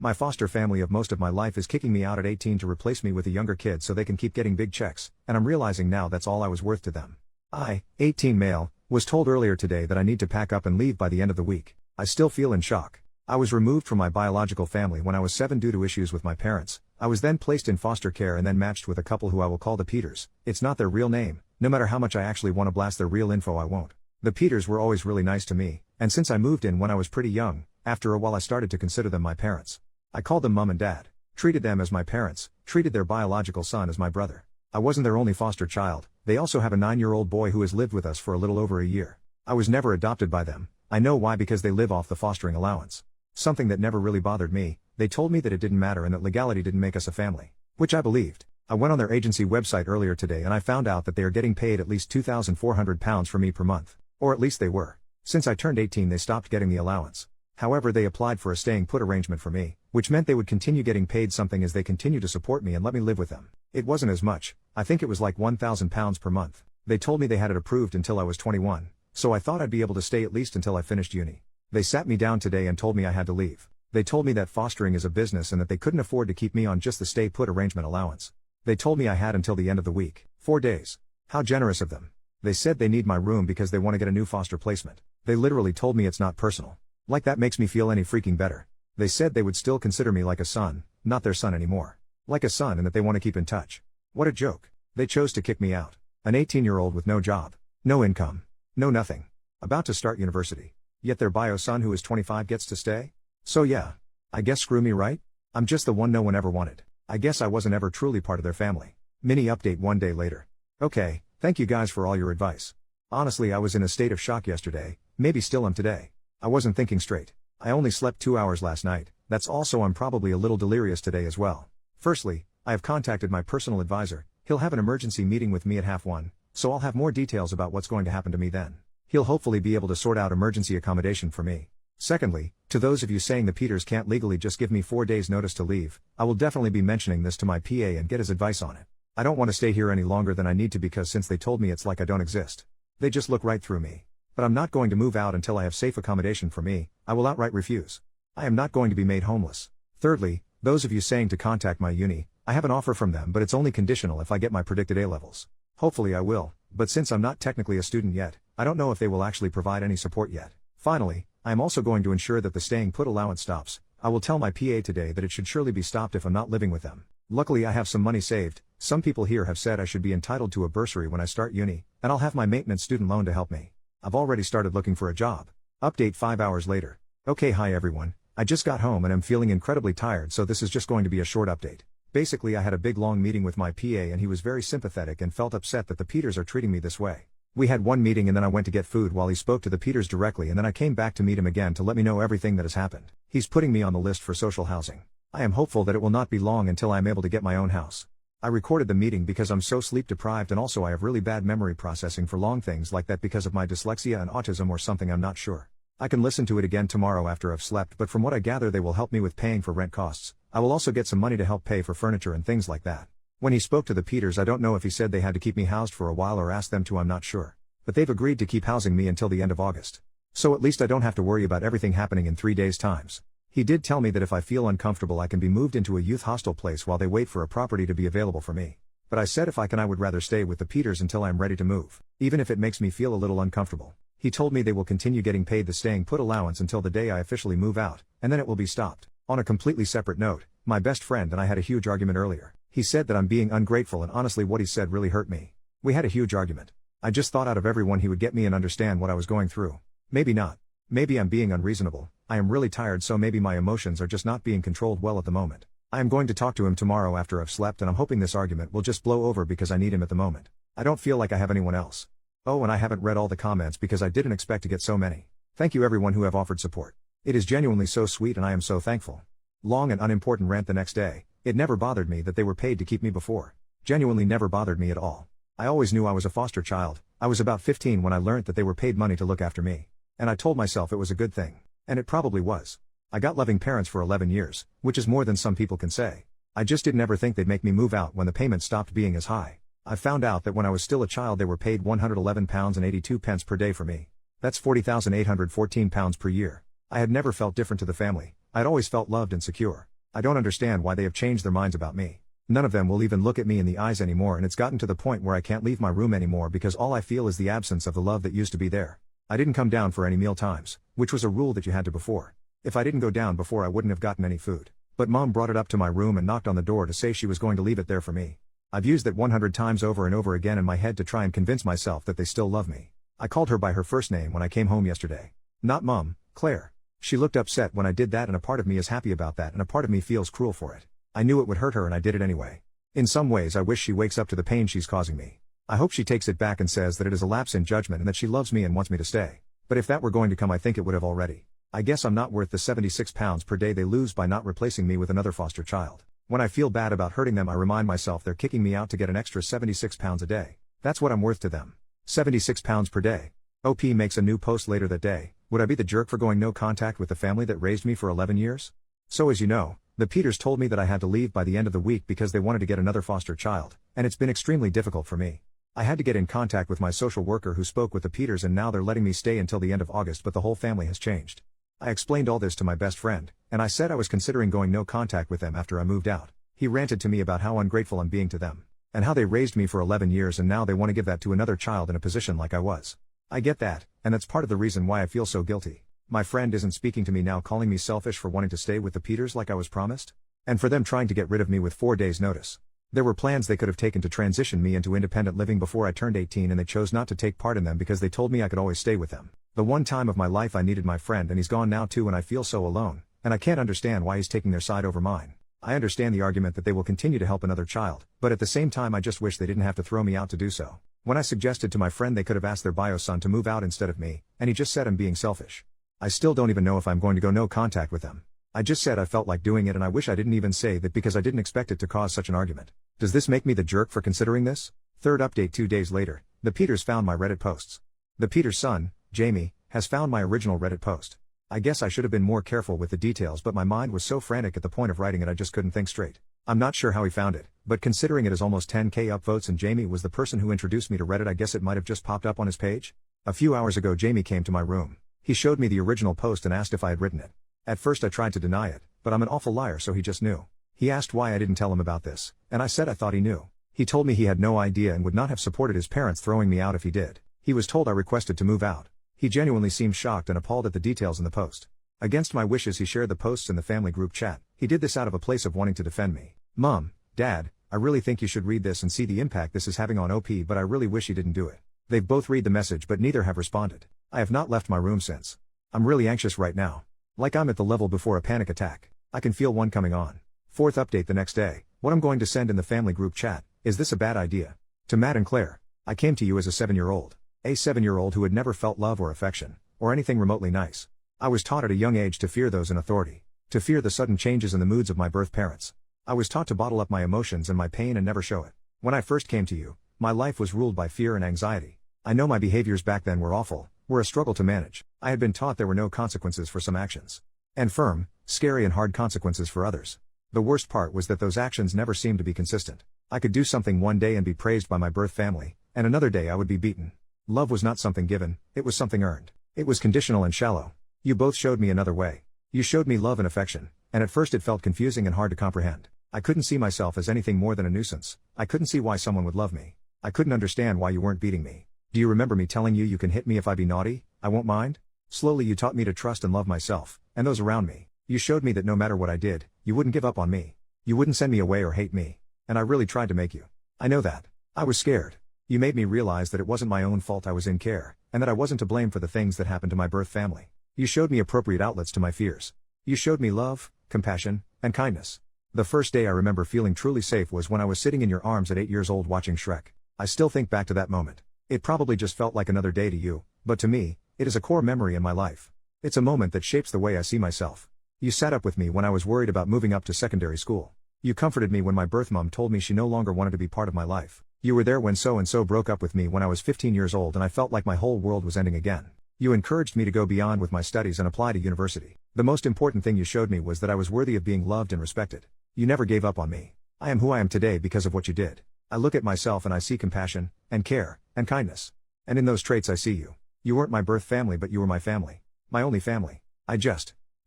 My foster family of most of my life is kicking me out at 18 to replace me with a younger kid so they can keep getting big checks, and I'm realizing now that's all I was worth to them. I, 18 male, was told earlier today that I need to pack up and leave by the end of the week. I still feel in shock. I was removed from my biological family when I was 7 due to issues with my parents. I was then placed in foster care and then matched with a couple who I will call the Peters. It's not their real name. No matter how much I actually want to blast their real info, I won't. The Peters were always really nice to me, and since I moved in when I was pretty young, after a while I started to consider them my parents. I called them mom and dad, treated them as my parents, treated their biological son as my brother. I wasn't their only foster child. They also have a 9-year-old boy who has lived with us for a little over a year. I was never adopted by them. I know why, because they live off the fostering allowance. Something that never really bothered me. They told me that it didn't matter and that legality didn't make us a family. Which I believed. I went on their agency website earlier today and I found out that they are getting paid at least £2,400 for me per month. Or at least they were. Since I turned 18 they stopped getting the allowance. However, they applied for a staying put arrangement for me, which meant they would continue getting paid something as they continue to support me and let me live with them. It wasn't as much. I think it was like £1,000 per month. They told me they had it approved until I was 21, so I thought I'd be able to stay at least until I finished uni. They sat me down today and told me I had to leave. They told me that fostering is a business and that they couldn't afford to keep me on just the stay put arrangement allowance. They told me I had until the end of the week, 4 days. How generous of them. They said they need my room because they want to get a new foster placement. They literally told me it's not personal. Like that makes me feel any freaking better. They said they would still consider me like a son, not their son anymore. Like a son, and that they want to keep in touch. What a joke. They chose to kick me out. An 18-year-old with no job, no income, no nothing. About to start university. Yet their bio son who is 25 gets to stay? So yeah. I guess screw me, right? I'm just the one no one ever wanted. I guess I wasn't ever truly part of their family. Mini update 1 day later. Okay, thank you guys for all your advice. Honestly, I was in a state of shock yesterday, maybe still am today. I wasn't thinking straight. I only slept 2 hours last night. That's also I'm probably a little delirious today as well. Firstly, I have contacted my personal advisor. He'll have an emergency meeting with me at 1:30, so I'll have more details about what's going to happen to me then. He'll hopefully be able to sort out emergency accommodation for me. Secondly, to those of you saying the Peters can't legally just give me 4 days notice to leave, I will definitely be mentioning this to my PA and get his advice on it. I don't want to stay here any longer than I need to because since they told me it's like I don't exist. They just look right through me. But I'm not going to move out until I have safe accommodation for me. I will outright refuse. I am not going to be made homeless. Thirdly, those of you saying to contact my uni, I have an offer from them but it's only conditional if I get my predicted A levels. Hopefully I will, but since I'm not technically a student yet, I don't know if they will actually provide any support yet. Finally, I am also going to ensure that the staying put allowance stops. I will tell my PA today that it should surely be stopped if I'm not living with them. Luckily I have some money saved. Some people here have said I should be entitled to a bursary when I start uni, and I'll have my maintenance student loan to help me. I've already started looking for a job. Update 5 hours later. Okay, hi everyone. I just got home and I'm feeling incredibly tired, so this is just going to be a short update. Basically I had a big long meeting with my PA and he was very sympathetic and felt upset that the Peters are treating me this way. We had one meeting and then I went to get food while he spoke to the Peters directly, and then I came back to meet him again to let me know everything that has happened. He's putting me on the list for social housing. I am hopeful that it will not be long until I am able to get my own house. I recorded the meeting because I'm so sleep deprived and also I have really bad memory processing for long things like that because of my dyslexia and autism or something, I'm not sure. I can listen to it again tomorrow after I've slept, but from what I gather they will help me with paying for rent costs. I will also get some money to help pay for furniture and things like that. When he spoke to the Peters, I don't know if he said they had to keep me housed for a while or asked them to, I'm not sure. But they've agreed to keep housing me until the end of August. So at least I don't have to worry about everything happening in 3 days' times. He did tell me that if I feel uncomfortable I can be moved into a youth hostel place while they wait for a property to be available for me. But I said if I can I would rather stay with the Peters until I am ready to move, even if it makes me feel a little uncomfortable. He told me they will continue getting paid the staying put allowance until the day I officially move out, and then it will be stopped. On a completely separate note, my best friend and I had a huge argument earlier. He said that I'm being ungrateful, and honestly what he said really hurt me. We had a huge argument. I just thought out of everyone he would get me and understand what I was going through. Maybe not. Maybe I'm being unreasonable. I am really tired, so maybe my emotions are just not being controlled well at the moment. I am going to talk to him tomorrow after I've slept, and I'm hoping this argument will just blow over because I need him at the moment. I don't feel like I have anyone else. Oh, and I haven't read all the comments because I didn't expect to get so many. Thank you everyone who have offered support. It is genuinely so sweet and I am so thankful. Long and unimportant rant the next day. It never bothered me that they were paid to keep me before. Genuinely never bothered me at all. I always knew I was a foster child. I was about 15 when I learnt that they were paid money to look after me. And I told myself it was a good thing. And it probably was. I got loving parents for 11 years, which is more than some people can say. I just didn't ever think they'd make me move out when the payment stopped being as high. I found out that when I was still a child they were paid £111.82 per day for me. That's £40,814 per year. I had never felt different to the family. I'd always felt loved and secure. I don't understand why they have changed their minds about me. None of them will even look at me in the eyes anymore, and it's gotten to the point where I can't leave my room anymore because all I feel is the absence of the love that used to be there. I didn't come down for any meal times, which was a rule that you had to before. If I didn't go down before, I wouldn't have gotten any food. But Mom brought it up to my room and knocked on the door to say she was going to leave it there for me. I've used that 100 times over and over again in my head to try and convince myself that they still love me. I called her by her first name when I came home yesterday. Not Mom, Claire. She looked upset when I did that, and a part of me is happy about that and a part of me feels cruel for it. I knew it would hurt her and I did it anyway. In some ways I wish she wakes up to the pain she's causing me. I hope she takes it back and says that it is a lapse in judgment and that she loves me and wants me to stay. But if that were going to come, I think it would have already. I guess I'm not worth the 76 pounds per day they lose by not replacing me with another foster child. When I feel bad about hurting them, I remind myself they're kicking me out to get an extra 76 pounds a day. That's what I'm worth to them. 76 pounds per day. OP makes a new post later that day. Would I be the jerk for going no contact with the family that raised me for 11 years? So as you know, the Peters told me that I had to leave by the end of the week because they wanted to get another foster child, and it's been extremely difficult for me. I had to get in contact with my social worker who spoke with the Peters, and now they're letting me stay until the end of August, but the whole family has changed. I explained all this to my best friend, and I said I was considering going no contact with them after I moved out. He ranted to me about how ungrateful I'm being to them, and how they raised me for 11 years and now they want to give that to another child in a position like I was. I get that, and that's part of the reason why I feel so guilty. My friend isn't speaking to me now, calling me selfish for wanting to stay with the Peters like I was promised, and for them trying to get rid of me with 4 days' notice. There were plans they could have taken to transition me into independent living before I turned 18, and they chose not to take part in them because they told me I could always stay with them. The one time of my life I needed my friend, and he's gone now too, and I feel so alone, and I can't understand why he's taking their side over mine. I understand the argument that they will continue to help another child, but at the same time I just wish they didn't have to throw me out to do so. When I suggested to my friend they could have asked their bio son to move out instead of me, and he just said I'm being selfish. I still don't even know if I'm going to go no contact with them. I just said I felt like doing it, and I wish I didn't even say that because I didn't expect it to cause such an argument. Does this make me the jerk for considering this? Third update: 2 days later, the Peters found my Reddit posts. The Peters' son, Jamie, has found my original Reddit post. I guess I should have been more careful with the details, but my mind was so frantic at the point of writing it I just couldn't think straight. I'm not sure how he found it, but considering it is almost 10k upvotes and Jamie was the person who introduced me to Reddit, I guess it might have just popped up on his page. A few hours ago Jamie came to my room. He showed me the original post and asked if I had written it. At first I tried to deny it, but I'm an awful liar, so he just knew. He asked why I didn't tell him about this, and I said I thought he knew. He told me he had no idea and would not have supported his parents throwing me out if he did. He was told I requested to move out. He genuinely seemed shocked and appalled at the details in the post. Against my wishes he shared the posts in the family group chat. He did this out of a place of wanting to defend me. Mom, Dad, I really think you should read this and see the impact this is having on OP, but I really wish he didn't do it. They've both read the message but neither have responded. I have not left my room since. I'm really anxious right now. Like I'm at the level before a panic attack. I can feel one coming on. Fourth update: the next day. What I'm going to send in the family group chat: is this a bad idea? To Matt and Claire. I came to you as a 7-year-old. A 7-year-old who had never felt love or affection, or anything remotely nice. I was taught at a young age to fear those in authority. To fear the sudden changes in the moods of my birth parents. I was taught to bottle up my emotions and my pain and never show it. When I first came to you, my life was ruled by fear and anxiety. I know my behaviors back then were awful, were a struggle to manage. I had been taught there were no consequences for some actions. And firm, scary and hard consequences for others. The worst part was that those actions never seemed to be consistent. I could do something one day and be praised by my birth family, and another day I would be beaten. Love was not something given, it was something earned. It was conditional and shallow. You both showed me another way. You showed me love and affection, and at first it felt confusing and hard to comprehend. I couldn't see myself as anything more than a nuisance. I couldn't see why someone would love me. I couldn't understand why you weren't beating me. Do you remember me telling you can hit me if I be naughty, I won't mind? Slowly you taught me to trust and love myself, and those around me. You showed me that no matter what I did, you wouldn't give up on me. You wouldn't send me away or hate me. And I really tried to make you. I know that. I was scared. You made me realize that it wasn't my own fault I was in care, and that I wasn't to blame for the things that happened to my birth family. You showed me appropriate outlets to my fears. You showed me love, compassion, and kindness. The first day I remember feeling truly safe was when I was sitting in your arms at 8 years old watching Shrek. I still think back to that moment. It probably just felt like another day to you, but to me, it is a core memory in my life. It's a moment that shapes the way I see myself. You sat up with me when I was worried about moving up to secondary school. You comforted me when my birth mom told me she no longer wanted to be part of my life. You were there when so-and-so broke up with me when I was 15 years old and I felt like my whole world was ending again. You encouraged me to go beyond with my studies and apply to university. The most important thing you showed me was that I was worthy of being loved and respected. You never gave up on me. I am who I am today because of what you did. I look at myself and I see compassion, and care, and kindness. And in those traits I see you. You weren't my birth family, but you were my family. My only family. I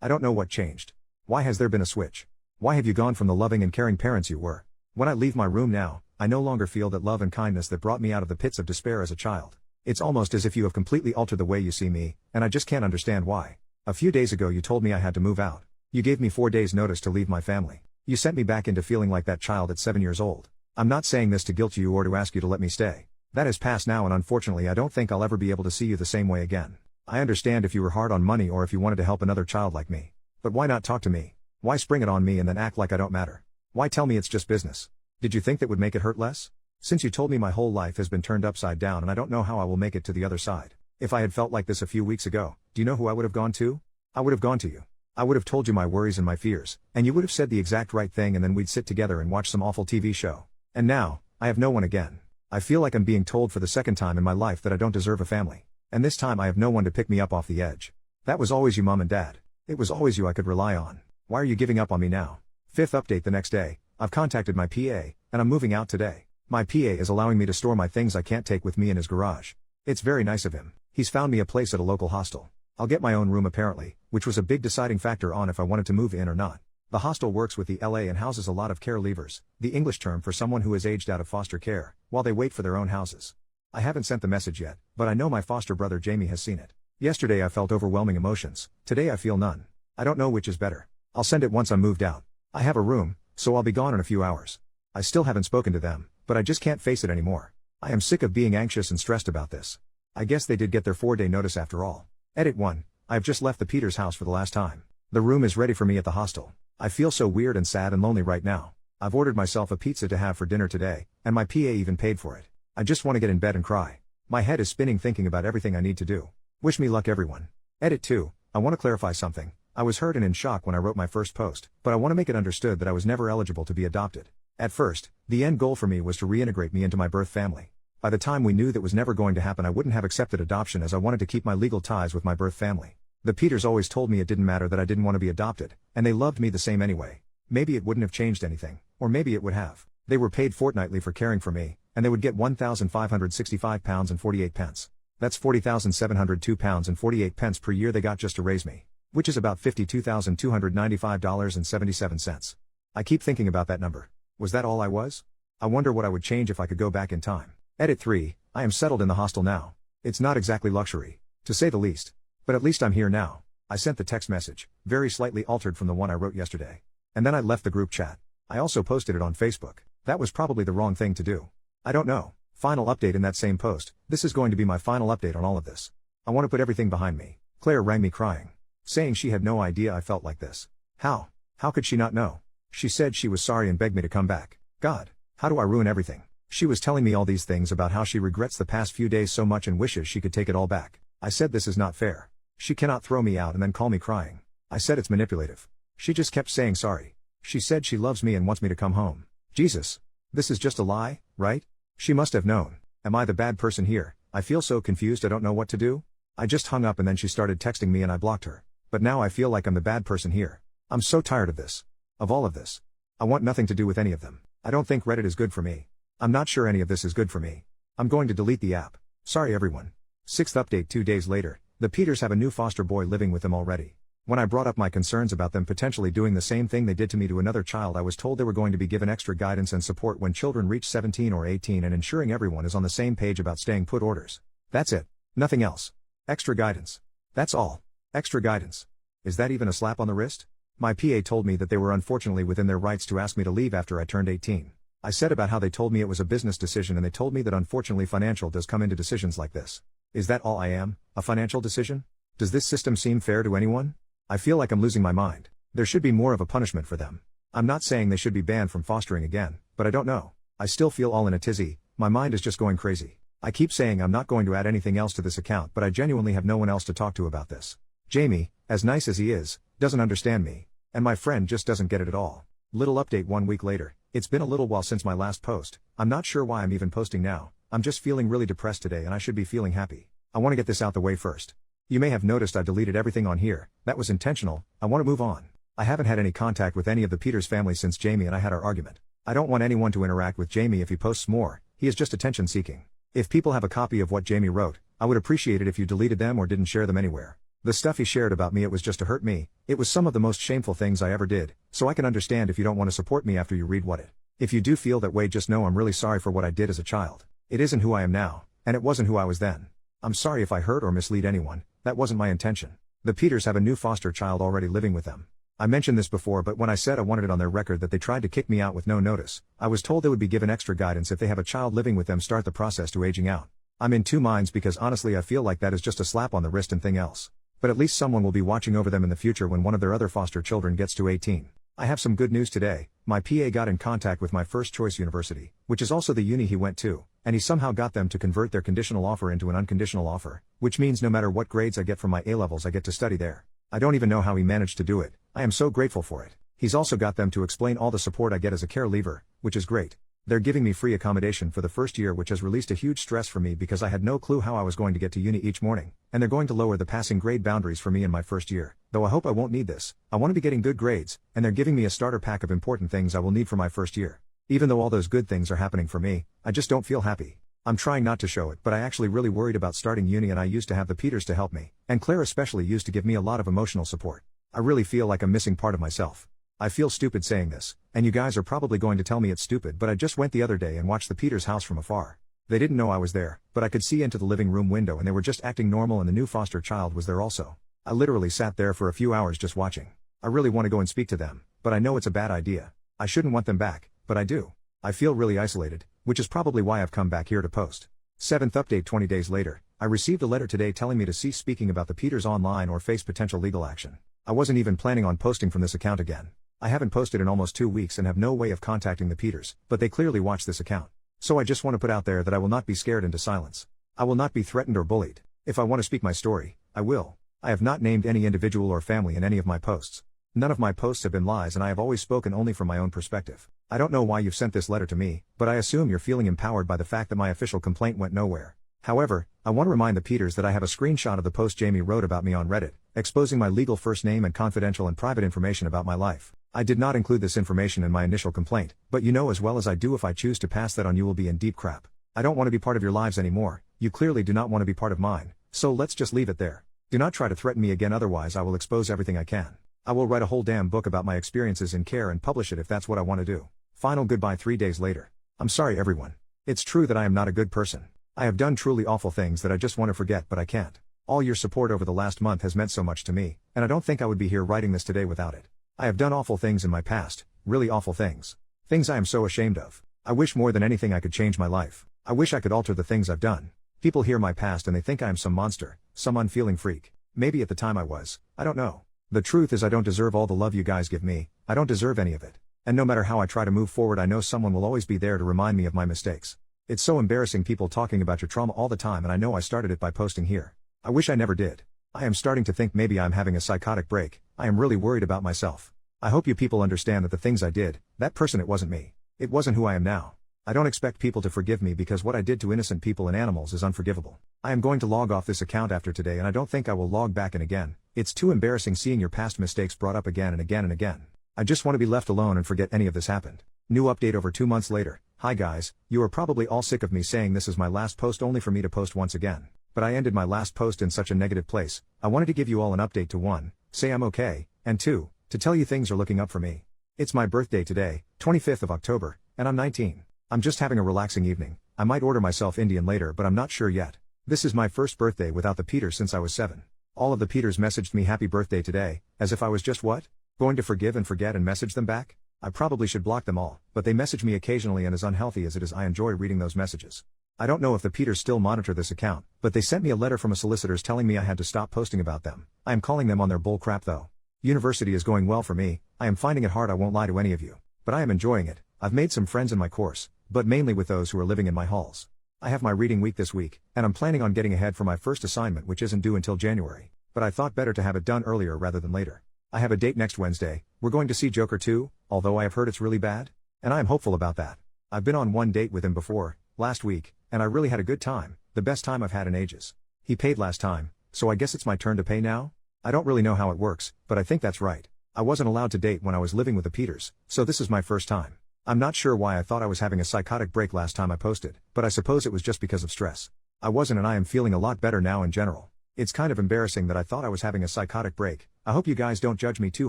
don't know what changed. Why has there been a switch? Why have you gone from the loving and caring parents you were? When I leave my room now, I no longer feel that love and kindness that brought me out of the pits of despair as a child. It's almost as if you have completely altered the way you see me, and I just can't understand why. A few days ago you told me I had to move out. You gave me 4 days notice to leave my family. You sent me back into feeling like that child at 7 years old. I'm not saying this to guilt you or to ask you to let me stay. That has passed now, and unfortunately I don't think I'll ever be able to see you the same way again. I understand if you were hard on money or if you wanted to help another child like me. But why not talk to me? Why spring it on me and then act like I don't matter? Why tell me it's just business? Did you think that would make it hurt less? Since you told me my whole life has been turned upside down and I don't know how I will make it to the other side. If I had felt like this a few weeks ago, do you know who I would have gone to? I would have gone to you. I would have told you my worries and my fears, and you would have said the exact right thing, and then we'd sit together and watch some awful TV show. And now, I have no one again. I feel like I'm being told for the second time in my life that I don't deserve a family. And this time I have no one to pick me up off the edge. That was always you, Mom and Dad. It was always you I could rely on. Why are you giving up on me now? Fifth update the next day, I've contacted my PA, and I'm moving out today. My PA is allowing me to store my things I can't take with me in his garage. It's very nice of him. He's found me a place at a local hostel. I'll get my own room apparently, which was a big deciding factor on if I wanted to move in or not. The hostel works with the LA and houses a lot of care leavers, the English term for someone who has aged out of foster care, while they wait for their own houses. I haven't sent the message yet, but I know my foster brother Jamie has seen it. Yesterday I felt overwhelming emotions, today I feel none. I don't know which is better. I'll send it once I'm moved out. I have a room, so I'll be gone in a few hours. I still haven't spoken to them, but I just can't face it anymore. I am sick of being anxious and stressed about this. I guess they did get their 4-day notice after all. Edit 1. I've just left the Peters house for the last time. The room is ready for me at the hostel. I feel so weird and sad and lonely right now. I've ordered myself a pizza to have for dinner today, and my PA even paid for it. I just want to get in bed and cry. My head is spinning thinking about everything I need to do. Wish me luck, everyone. Edit 2. I want to clarify something. I was hurt and in shock when I wrote my first post, but I want to make it understood that I was never eligible to be adopted. At first, the end goal for me was to reintegrate me into my birth family. By the time we knew that was never going to happen, I wouldn't have accepted adoption as I wanted to keep my legal ties with my birth family. The Peters always told me it didn't matter that I didn't want to be adopted, and they loved me the same anyway. Maybe it wouldn't have changed anything, or maybe it would have. They were paid fortnightly for caring for me, and they would get £1,565 and 48 pence. That's £40,702 and 48 pence per year they got just to raise me, which is about $52,295.77. I keep thinking about that number. Was that all I was? I wonder what I would change if I could go back in time. Edit 3. I am settled in the hostel now. It's not exactly luxury, to say the least. But at least I'm here now. I sent the text message, very slightly altered from the one I wrote yesterday. And then I left the group chat. I also posted it on Facebook. That was probably the wrong thing to do. I don't know. Final update in that same post. This is going to be my final update on all of this. I want to put everything behind me. Claire rang me crying, saying she had no idea I felt like this. How? How could she not know? She said she was sorry and begged me to come back. God, how do I ruin everything? She was telling me all these things about how she regrets the past few days so much and wishes she could take it all back. I said this is not fair. She cannot throw me out and then call me crying. I said it's manipulative. She just kept saying sorry. She said she loves me and wants me to come home. Jesus. This is just a lie, right? She must have known. Am I the bad person here? I feel so confused I don't know what to do. I just hung up and then she started texting me and I blocked her. But now I feel like I'm the bad person here. I'm so tired of this. Of all of this. I want nothing to do with any of them. I don't think Reddit is good for me. I'm not sure any of this is good for me. I'm going to delete the app. Sorry everyone. Sixth update 2 days later, the Peters have a new foster boy living with them already. When I brought up my concerns about them potentially doing the same thing they did to me to another child, I was told they were going to be given extra guidance and support when children reach 17 or 18 and ensuring everyone is on the same page about staying put orders. That's it. Nothing else. Extra guidance. That's all. Extra guidance. Is that even a slap on the wrist? My PA told me that they were unfortunately within their rights to ask me to leave after I turned 18. I said about how they told me it was a business decision and they told me that unfortunately financial does come into decisions like this. Is that all I am? A financial decision? Does this system seem fair to anyone? I feel like I'm losing my mind. There should be more of a punishment for them. I'm not saying they should be banned from fostering again, but I don't know. I still feel all in a tizzy, my mind is just going crazy. I keep saying I'm not going to add anything else to this account, but I genuinely have no one else to talk to about this. Jamie, as nice as he is, doesn't understand me. And my friend just doesn't get it at all. Little update 1 week later. It's been a little while since my last post. I'm not sure why I'm even posting now. I'm just feeling really depressed today and I should be feeling happy. I want to get this out the way first. You may have noticed I deleted everything on here. That was intentional. I want to move on. I haven't had any contact with any of the Peters family since Jamie and I had our argument. I don't want anyone to interact with Jamie if he posts more. He is just attention seeking. If people have a copy of what Jamie wrote, I would appreciate it if you deleted them or didn't share them anywhere. The stuff he shared about me, it was just to hurt me. It was some of the most shameful things I ever did, so I can understand if you don't want to support me after you read what it. If you do feel that way, just know I'm really sorry for what I did as a child. It isn't who I am now, and it wasn't who I was then. I'm sorry if I hurt or mislead anyone, that wasn't my intention. The Peters have a new foster child already living with them. I mentioned this before, but when I said I wanted it on their record that they tried to kick me out with no notice, I was told they would be given extra guidance if they have a child living with them start the process to aging out. I'm in two minds because honestly I feel like that is just a slap on the wrist and thing else. But at least someone will be watching over them in the future when one of their other foster children gets to 18. I have some good news today. My PA got in contact with my first choice university, which is also the uni he went to, and he somehow got them to convert their conditional offer into an unconditional offer, which means no matter what grades I get from my A-levels I get to study there. I don't even know how he managed to do it. I am so grateful for it. He's also got them to explain all the support I get as a care leaver, which is great. They're giving me free accommodation for the first year, which has released a huge stress for me because I had no clue how I was going to get to uni each morning, and they're going to lower the passing grade boundaries for me in my first year, though I hope I won't need this. I want to be getting good grades, and they're giving me a starter pack of important things I will need for my first year. Even though all those good things are happening for me, I just don't feel happy. I'm trying not to show it, but I actually really worried about starting uni, and I used to have the Peters to help me, and Claire especially used to give me a lot of emotional support. I really feel like I'm missing part of myself. I feel stupid saying this, and you guys are probably going to tell me it's stupid, but I just went the other day and watched the Peters house from afar. They didn't know I was there, but I could see into the living room window and they were just acting normal, and the new foster child was there also. I literally sat there for a few hours just watching. I really want to go and speak to them, but I know it's a bad idea. I shouldn't want them back, but I do. I feel really isolated, which is probably why I've come back here to post. 7th update 20 days later, I received a letter today telling me to cease speaking about the Peters online or face potential legal action. I wasn't even planning on posting from this account again. I haven't posted in almost 2 weeks and have no way of contacting the Peters, but they clearly watch this account. So I just want to put out there that I will not be scared into silence. I will not be threatened or bullied. If I want to speak my story, I will. I have not named any individual or family in any of my posts. None of my posts have been lies, and I have always spoken only from my own perspective. I don't know why you've sent this letter to me, but I assume you're feeling empowered by the fact that my official complaint went nowhere. However, I want to remind the Peters that I have a screenshot of the post Jamie wrote about me on Reddit, exposing my legal first name and confidential and private information about my life. I did not include this information in my initial complaint, but you know as well as I do, if I choose to pass that on, you will be in deep crap. I don't want to be part of your lives anymore. You clearly do not want to be part of mine, so let's just leave it there. Do not try to threaten me again, otherwise I will expose everything I can. I will write a whole damn book about my experiences in care and publish it if that's what I want to do. Final goodbye 3 days later. I'm sorry everyone. It's true that I am not a good person. I have done truly awful things that I just want to forget, but I can't. All your support over the last month has meant so much to me, and I don't think I would be here writing this today without it. I have done awful things in my past, really awful things. Things I am so ashamed of. I wish more than anything I could change my life. I wish I could alter the things I've done. People hear my past and they think I am some monster, some unfeeling freak. Maybe at the time I was, I don't know. The truth is I don't deserve all the love you guys give me. I don't deserve any of it. And no matter how I try to move forward, I know someone will always be there to remind me of my mistakes. It's so embarrassing people talking about your trauma all the time, and I know I started it by posting here. I wish I never did. I am starting to think maybe I'm having a psychotic break. I am really worried about myself. I hope you people understand that the things I did, that person, it wasn't me. It wasn't who I am now. I don't expect people to forgive me because what I did to innocent people and animals is unforgivable. I am going to log off this account after today, and I don't think I will log back in again. It's too embarrassing seeing your past mistakes brought up again and again and again. I just want to be left alone and forget any of this happened. New update over 2 months later. Hi guys, you are probably all sick of me saying this is my last post only for me to post once again. But I ended my last post in such a negative place. I wanted to give you all an update to 1, say I'm okay, and 2, to tell you things are looking up for me. It's my birthday today, 25th of October, and I'm 19. I'm just having a relaxing evening. I might order myself Indian later, but I'm not sure yet. This is my first birthday without the Peters since I was 7. All of the Peters messaged me happy birthday today, as if I was just what? Going to forgive and forget and message them back? I probably should block them all, but they message me occasionally, and as unhealthy as it is, I enjoy reading those messages. I don't know if the Peters still monitor this account, but they sent me a letter from a solicitor's telling me I had to stop posting about them. I am calling them on their bull crap though. University is going well for me. I am finding it hard, I won't lie to any of you. But I am enjoying it. I've made some friends in my course, but mainly with those who are living in my halls. I have my reading week this week, and I'm planning on getting ahead for my first assignment, which isn't due until January. But I thought better to have it done earlier rather than later. I have a date next Wednesday. We're going to see Joker 2, although I have heard it's really bad. And I am hopeful about that. I've been on one date with him before, last week, and I really had a good time, the best time I've had in ages. He paid last time, so I guess it's my turn to pay now? I don't really know how it works, but I think that's right. I wasn't allowed to date when I was living with the Peters, so this is my first time. I'm not sure why I thought I was having a psychotic break last time I posted, but I suppose it was just because of stress. I wasn't, and I am feeling a lot better now in general. It's kind of embarrassing that I thought I was having a psychotic break. I hope you guys don't judge me too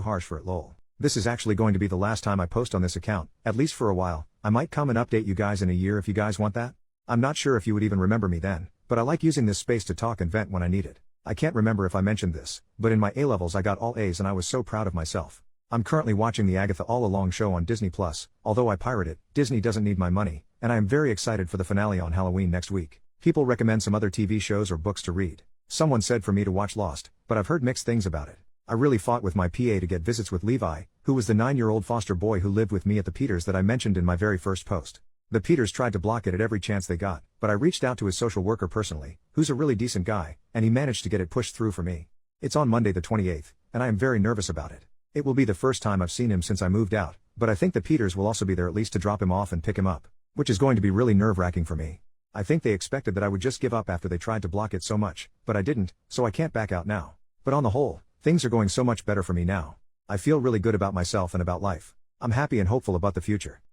harsh for it, lol. This is actually going to be the last time I post on this account, at least for a while. I might come and update you guys in a year if you guys want that. I'm not sure if you would even remember me then, but I like using this space to talk and vent when I need it. I can't remember if I mentioned this, but in my A-levels I got all A's and I was so proud of myself. I'm currently watching the Agatha All Along show on Disney+, although I pirate it, Disney doesn't need my money, and I am very excited for the finale on Halloween next week. People recommend some other TV shows or books to read. Someone said for me to watch Lost, but I've heard mixed things about it. I really fought with my PA to get visits with Levi, who was the 9-year-old foster boy who lived with me at the Peters that I mentioned in my very first post. The Peters tried to block it at every chance they got, but I reached out to his social worker personally, who's a really decent guy, and he managed to get it pushed through for me. It's on Monday the 28th, and I am very nervous about it. It will be the first time I've seen him since I moved out, but I think the Peters will also be there at least to drop him off and pick him up, which is going to be really nerve-wracking for me. I think they expected that I would just give up after they tried to block it so much, but I didn't, so I can't back out now. But on the whole, things are going so much better for me now. I feel really good about myself and about life. I'm happy and hopeful about the future.